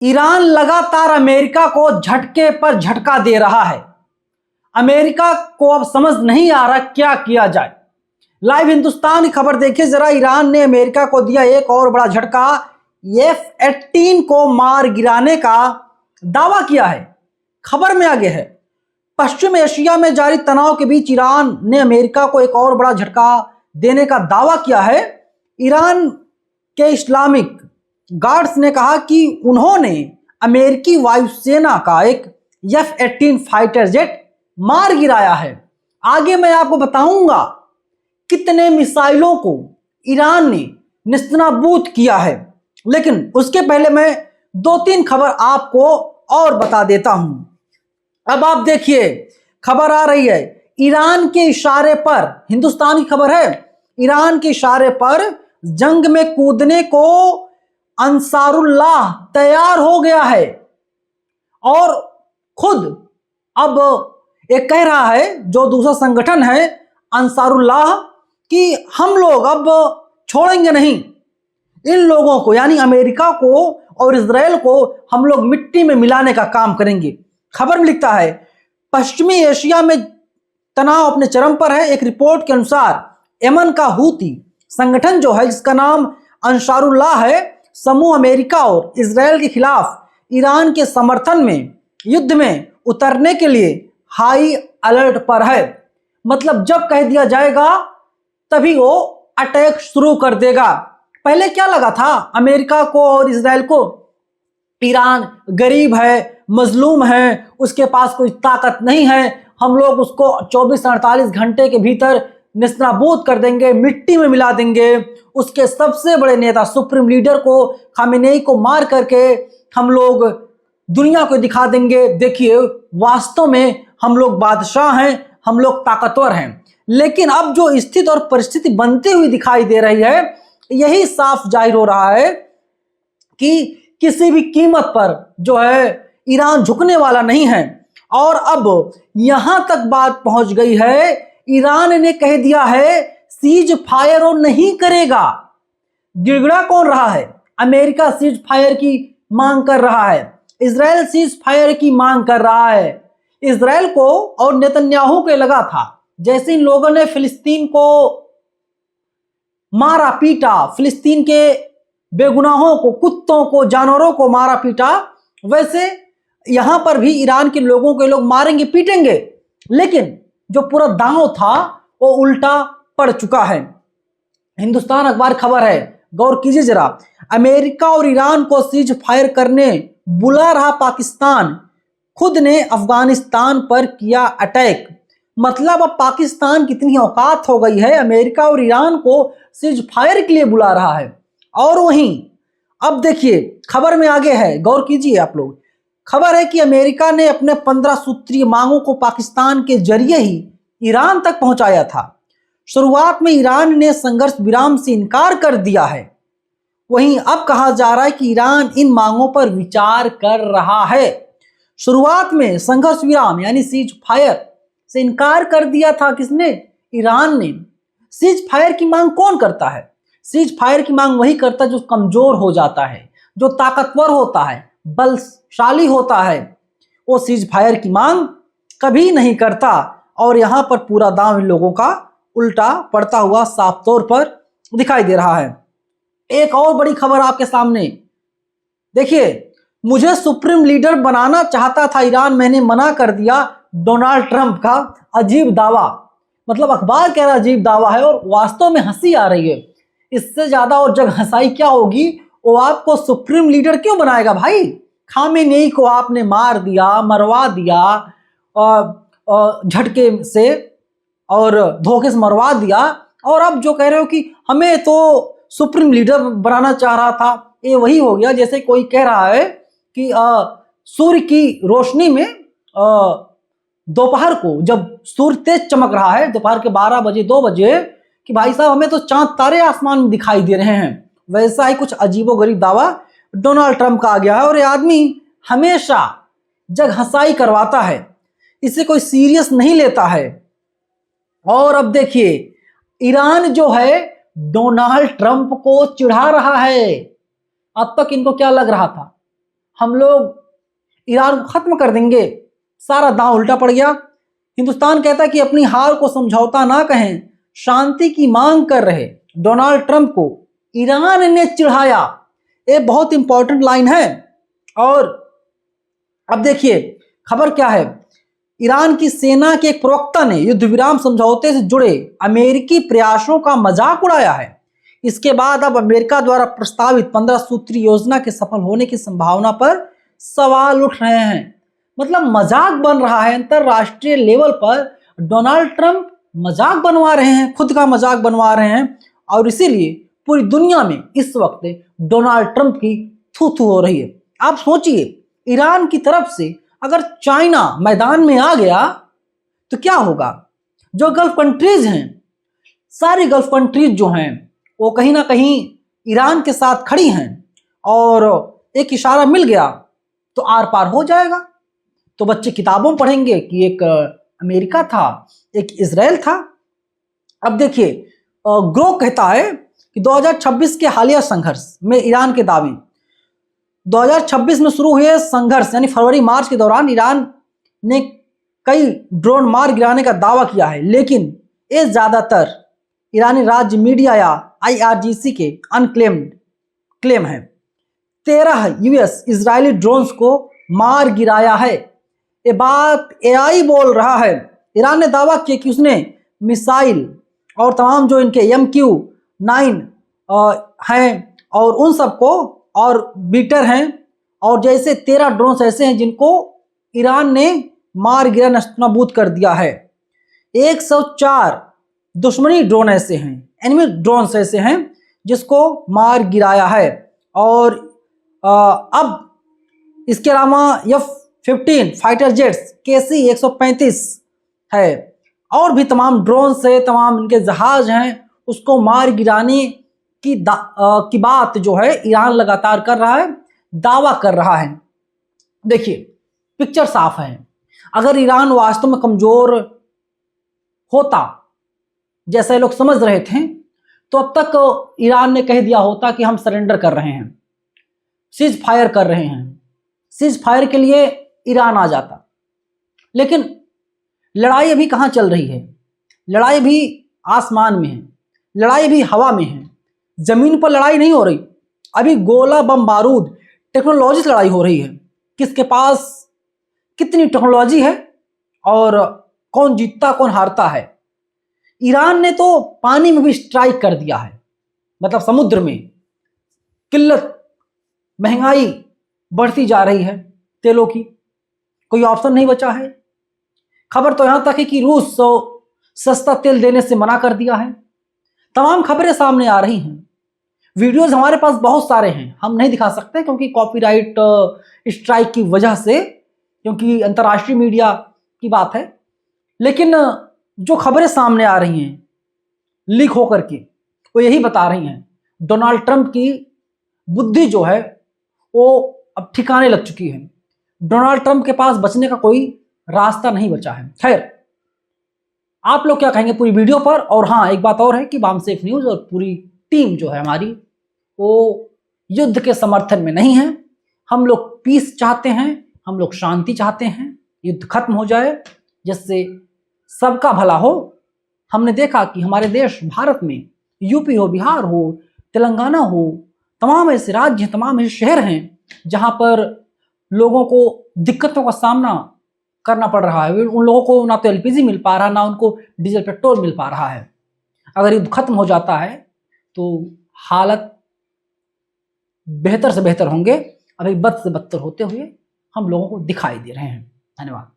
Iran लगातार America को झटके पर झटका दे रहा है। अमेरिका को अब समझ नहीं आ रहा क्या किया जाए। लाइव हिंदुस्तान की खबर देखिए जरा। ईरान ने अमेरिका को दिया एक और बड़ा झटका। F-18 को मार गिराने का दावा किया है। खबर में आगे है, पश्चिम एशिया में जारी तनाव के बीच ईरान ने अमेरिका को एक और बड़ा झटका देने का दावा किया है। ईरान के इस्लामिक गार्ड्स ने कहा कि उन्होंने अमेरिकी वायुसेना का एक F-18 फाइटर जेट मार गिराया है। आगे मैं आपको बताऊंगा कितने मिसाइलों को ईरान ने निस्तेनाबूद किया है, लेकिन उसके पहले मैं दो तीन खबर आपको और बता देता हूं। अब आप देखिए, खबर आ रही है ईरान के इशारे पर, हिंदुस्तान की खबर है, ईरान के इशारे पर जंग में कूदने को अंसारुल्लाह तैयार हो गया है और खुद अब एक कह रहा है जो दूसरा संगठन है अंसारुल्लाह कि हम लोग अब छोड़ेंगे नहीं इन लोगों को, यानी अमेरिका को और इजराइल को हम लोग मिट्टी में मिलाने का काम करेंगे। खबर में लिखता है पश्चिमी एशिया में तनाव अपने चरम पर है। एक रिपोर्ट के अनुसार यमन का हूती संगठन जो है, जिसका नाम अंसारुल्लाह है, समूह अमेरिका और इजराइल के खिलाफ ईरान के समर्थन में युद्ध में उतरने के लिए हाई अलर्ट पर है। मतलब जब कह दिया जाएगा तभी वो अटैक शुरू कर देगा। पहले क्या लगा था अमेरिका को और इजराइल को, ईरान गरीब है, मजलूम है, उसके पास कोई ताकत नहीं है, हम लोग उसको 24-48 घंटे के भीतर निस्तेनाबूद कर देंगे, मिट्टी में मिला देंगे। उसके सबसे बड़े नेता सुप्रीम लीडर को, खामेनेई को मार करके हम लोग दुनिया को दिखा देंगे, देखिए वास्तव में हम लोग बादशाह हैं, हम लोग ताकतवर हैं। लेकिन अब जो स्थिति और परिस्थिति बनती हुई दिखाई दे रही है, यही साफ जाहिर हो रहा है कि किसी भी कीमत पर जो है ईरान झुकने वाला नहीं है। और अब यहां तक बात पहुंच गई है, ईरान ने कह दिया है सीज फायर वो नहीं करेगा। गिड़गिड़ा कौन रहा है? अमेरिका सीज फायर की मांग कर रहा है, इजराइल सीज फायर की मांग कर रहा है। इजराइल को और नेतन्याहू को लगा था जैसे इन लोगों ने फिलिस्तीन को मारा पीटा, फिलिस्तीन के बेगुनाहों को, कुत्तों को, जानवरों को मारा पीटा, वैसे यहां पर भी ईरान के लोगों को लोग मारेंगे पीटेंगे। लेकिन जो पूरा दांव था वो उल्टा पड़ चुका है। हिंदुस्तान अखबार खबर है, गौर कीजिए जरा। अमेरिका और ईरान को सीज फायर करने बुला रहा पाकिस्तान, खुद ने अफगानिस्तान पर किया अटैक। मतलब अब पाकिस्तान कितनी औकात हो गई है, अमेरिका और ईरान को सीज फायर के लिए बुला रहा है। और वहीं अब देखिए खबर में आगे है, गौर कीजिए आप लोग। खबर है कि अमेरिका ने अपने 15 सूत्रीय मांगों को पाकिस्तान के जरिए ही ईरान तक पहुंचाया था। शुरुआत में ईरान ने संघर्ष विराम से इनकार कर दिया है, वहीं अब कहा जा रहा है कि ईरान इन मांगों पर विचार कर रहा है। शुरुआत में संघर्ष विराम यानी सीज फायर से इनकार कर दिया था किसने? ईरान ने। सीज फायर की मांग कौन करता है? सीज फायर की मांग वही करता है जो कमजोर हो जाता है, जो ताकतवर होता है, बलशाली होता है, वो सीज फायर की मांग कभी नहीं करता। और यहां पर पूरा दांव इन लोगों का उल्टा पड़ता हुआ साफ तौर पर दिखाई दे रहा है। एक और बड़ी खबर आपके सामने देखिए, मुझे सुप्रीम लीडर बनाना चाहता था ईरान, मैंने मना कर दिया, डोनाल्ड ट्रंप का अजीब दावा। मतलब अखबार कह रहा अजीब दावा है और वास्तव में हंसी आ रही है। इससे ज्यादा और जग हंसाई क्या होगी? वो आपको सुप्रीम लीडर क्यों बनाएगा भाई? खामेनेई को आपने मार दिया, मरवा दिया, झटके से और धोखे से मरवा दिया, और अब जो कह रहे हो कि हमें तो सुप्रीम लीडर बनाना चाह रहा था, ये वही हो गया जैसे कोई कह रहा है कि सूर्य की रोशनी में दोपहर को जब सूर्य तेज चमक रहा है, दोपहर के 12 बजे 2 बजे, कि भाई साहब हमें तो चांद तारे आसमान में दिखाई दे रहे हैं। वैसा ही कुछ अजीबोगरीब दावा डोनाल्ड ट्रंप का आ गया है। और ये आदमी हमेशा जग हंसाई करवाता है, इसे कोई सीरियस नहीं लेता है। और अब देखिए ईरान जो है डोनाल्ड ट्रंप को चिढ़ा रहा है। अब तक इनको क्या लग रहा था? हम लोग ईरान को खत्म कर देंगे। सारा दांव उल्टा पड़ गया। हिंदुस्तान कहता है कि अपनी हार को समझौता ना कहें, शांति की मांग कर रहे डोनाल्ड ट्रंप को ईरान ने चिढ़ाया। ये बहुत इंपॉर्टेंट लाइन है। और अब देखिए खबर क्या है। ईरान की सेना के एक प्रवक्ता ने युद्ध विराम समझौते से जुड़े अमेरिकी प्रयासों का मजाक उड़ाया है। इसके बाद अब अमेरिका द्वारा प्रस्तावित 15 सूत्री योजना के सफल होने की संभावना पर सवाल उठ रहे हैं। मतलब मजाक बन रहा है अंतरराष्ट्रीय लेवल पर। डोनाल्ड ट्रंप मजाक बनवा रहे हैं, खुद का मजाक बनवा रहे हैं। और इसीलिए पूरी दुनिया में इस वक्त डोनाल्ड ट्रंप की थू थू हो रही है। आप सोचिए, ईरान की तरफ से अगर चाइना मैदान में आ गया तो क्या होगा। जो गल्फ कंट्रीज हैं, सारी गल्फ कंट्रीज जो हैं वो कहीं ना कहीं ईरान के साथ खड़ी हैं। और एक इशारा मिल गया तो आर पार हो जाएगा। तो बच्चे किताबों में पढ़ेंगे कि एक अमेरिका था, एक इजराइल था। अब देखिए ग्रो कहता है कि 2026 के हालिया संघर्ष में ईरान के दावे। 2026 में शुरू हुए संघर्ष यानी फरवरी मार्च के दौरान ईरान ने कई ड्रोन मार गिराने का दावा किया है, लेकिन ये ज्यादातर ईरानी राज्य मीडिया या IRGC के अनक्लेम्ड क्लेम है। 13 यूएस इजरायली ड्रोन्स को मार गिराया है। ये बात AI बोल रहा है। ईरान ने दावा किया कि उसने मिसाइल और तमाम जो इनके MQ-9 हैं और उन सबको और बीटर हैं और जैसे 13 ड्रोन्स ऐसे हैं जिनको ईरान ने मार गिरा नस्तनाबूद कर दिया है। 104 दुश्मनी ड्रोन ऐसे हैं, एनिमी ड्रोन्स ऐसे हैं जिसको मार गिराया है। और अब इसके अलावा F-15 फाइटर जेट्स KC-135 है और भी तमाम ड्रोन्स है, तमाम इनके जहाज हैं, उसको मार गिराने की बात जो है ईरान लगातार कर रहा है, दावा कर रहा है। देखिए पिक्चर साफ है। अगर ईरान वास्तव में कमजोर होता जैसे लोग समझ रहे थे तो अब तक ईरान ने कह दिया होता कि हम सरेंडर कर रहे हैं, सीज फायर कर रहे हैं। सीज फायर के लिए ईरान आ जाता। लेकिन लड़ाई अभी कहाँ चल रही है? लड़ाई भी आसमान में है, लड़ाई भी हवा में है, जमीन पर लड़ाई नहीं हो रही। अभी गोला बम बारूद टेक्नोलॉजी से लड़ाई हो रही है। किसके पास कितनी टेक्नोलॉजी है और कौन जीतता कौन हारता है। ईरान ने तो पानी में भी स्ट्राइक कर दिया है, मतलब समुद्र में। किल्लत, महंगाई बढ़ती जा रही है तेलों की, कोई ऑप्शन नहीं बचा है। खबर तो यहां तक है कि रूस सस्ता तेल देने से मना कर दिया है। तमाम खबरें सामने आ रही हैं। वीडियोस हमारे पास बहुत सारे हैं, हम नहीं दिखा सकते क्योंकि कॉपीराइट स्ट्राइक की वजह से, क्योंकि अंतर्राष्ट्रीय मीडिया की बात है। लेकिन जो खबरें सामने आ रही हैं लीक होकर के, वो यही बता रही हैं डोनाल्ड ट्रंप की बुद्धि जो है वो अब ठिकाने लग चुकी है। डोनाल्ड ट्रंप के पास बचने का कोई रास्ता नहीं बचा है। खैर, आप लोग क्या कहेंगे पूरी वीडियो पर? और हाँ, एक बात और है कि बामसेफ न्यूज़ और पूरी टीम जो है हमारी, वो युद्ध के समर्थन में नहीं है। हम लोग पीस चाहते हैं, हम लोग शांति चाहते हैं, युद्ध खत्म हो जाए जिससे सबका भला हो। हमने देखा कि हमारे देश भारत में यूपी हो, बिहार हो, तेलंगाना हो, तमाम ऐसे राज्य हैं, तमाम ऐसे शहर हैं जहां पर लोगों को दिक्कतों का सामना करना पड़ रहा है। उन लोगों को ना तो LPG मिल पा रहा, ना उनको डीजल पेट्रोल मिल पा रहा है। अगर युद्ध खत्म हो जाता है तो हालत बेहतर से बेहतर होंगे। अभी बद से बदतर होते हुए हम लोगों को दिखाई दे रहे हैं। धन्यवाद।